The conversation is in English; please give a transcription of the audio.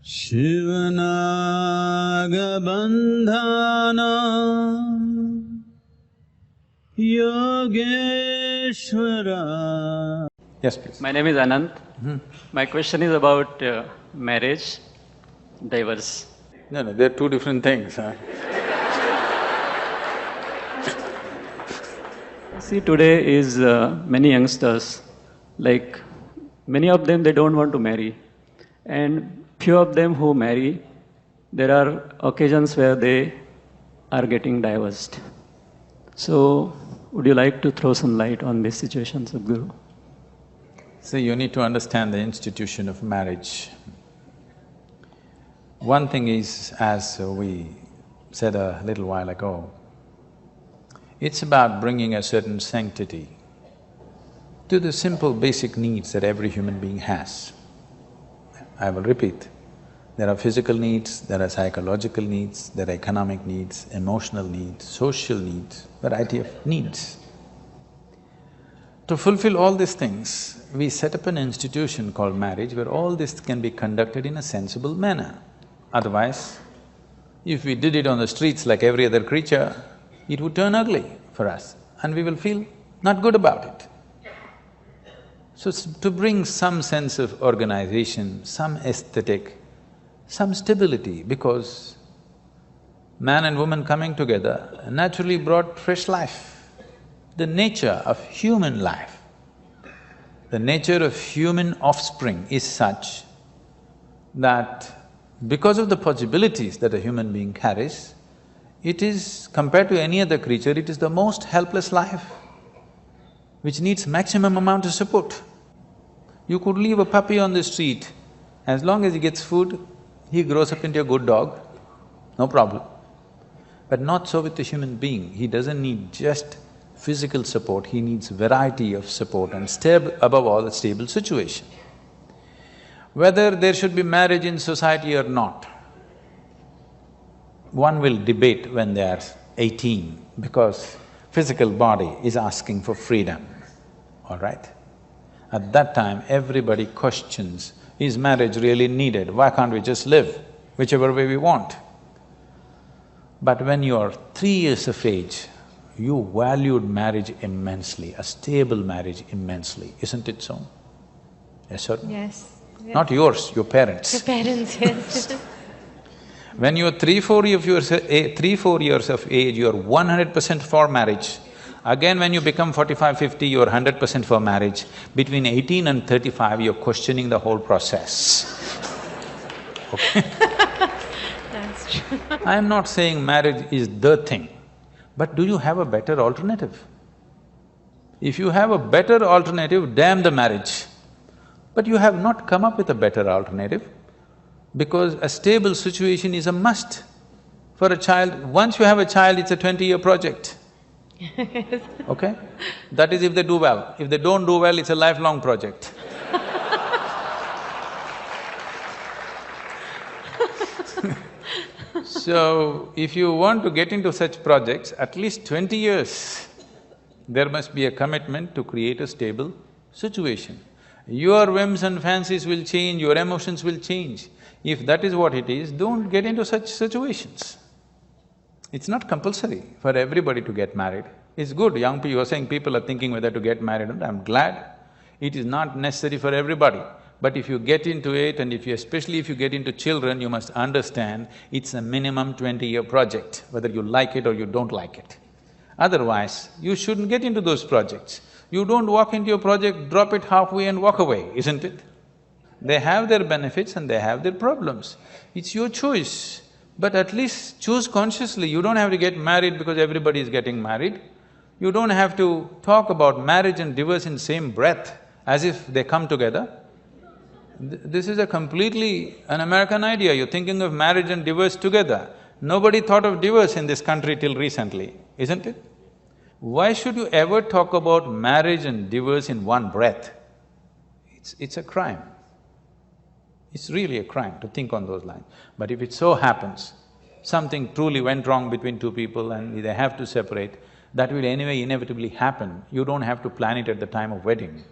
Shivanagabandhana Yogeshwara. Yes, please. My name is Anant. My question is about marriage, divorce. No, they're two different things, huh? See, today is many youngsters, like many of them they don't want to marry, and few of them who marry, there are occasions where they are getting divorced. So, would you like to throw some light on this situation, Sadhguru? So you need to understand the institution of marriage. One thing is, as we said a little while ago, it's about bringing a certain sanctity to the simple basic needs that every human being has. I will repeat, there are physical needs, there are psychological needs, there are economic needs, emotional needs, social needs, variety of needs. To fulfill all these things, we set up an institution called marriage where all this can be conducted in a sensible manner. Otherwise, if we did it on the streets like every other creature, it would turn ugly for us and we will feel not good about it. So, to bring some sense of organization, some aesthetic, some stability, because man and woman coming together naturally brought fresh life. The nature of human life, the nature of human offspring is such that because of the possibilities that a human being carries, it is, compared to any other creature, it is the most helpless life, which needs maximum amount of support. You could leave a puppy on the street, as long as he gets food, he grows up into a good dog, no problem. But not so with a human being, he doesn't need just physical support, he needs variety of support and above all, a stable situation. Whether there should be marriage in society or not, one will debate when they are 18 because physical body is asking for freedom, all right? At that time, everybody questions, is marriage really needed? Why can't we just live whichever way we want? But when you're 3 years of age, you valued marriage immensely, a stable marriage immensely, isn't it so? Yes or no? Yes. Not yours, your parents. Your parents, yes. When you're 3-4 years of age, you're 100% for marriage. Again, when you become 45-50, you're 100% for marriage. Between 18 and 35, you're questioning the whole process. Okay? That's true. I'm not saying marriage is the thing, but do you have a better alternative? If you have a better alternative, damn the marriage. But you have not come up with a better alternative because a stable situation is a must for a child. Once you have a child, it's a 20-year project. Okay? That is if they do well. If they don't do well, it's a lifelong project. So, if you want to get into such projects, at least 20 years, there must be a commitment to create a stable situation. Your whims and fancies will change, your emotions will change. If that is what it is, don't get into such situations. It's not compulsory for everybody to get married. It's good, young people, you're saying people are thinking whether to get married, and I'm glad. It is not necessary for everybody. But if you get into it and especially if you get into children, you must understand it's a minimum 20-year project, whether you like it or you don't like it. Otherwise, you shouldn't get into those projects. You don't walk into a project, drop it halfway and walk away, isn't it? They have their benefits and they have their problems. It's your choice, but at least choose consciously. You don't have to get married because everybody is getting married. You don't have to talk about marriage and divorce in the same breath as if they come together. This is a completely an American idea, you're thinking of marriage and divorce together. Nobody thought of divorce in this country till recently, isn't it? Why should you ever talk about marriage and divorce in one breath? It's a crime. It's really a crime to think on those lines. But if it so happens, something truly went wrong between two people and they have to separate, that will anyway inevitably happen. You don't have to plan it at the time of wedding.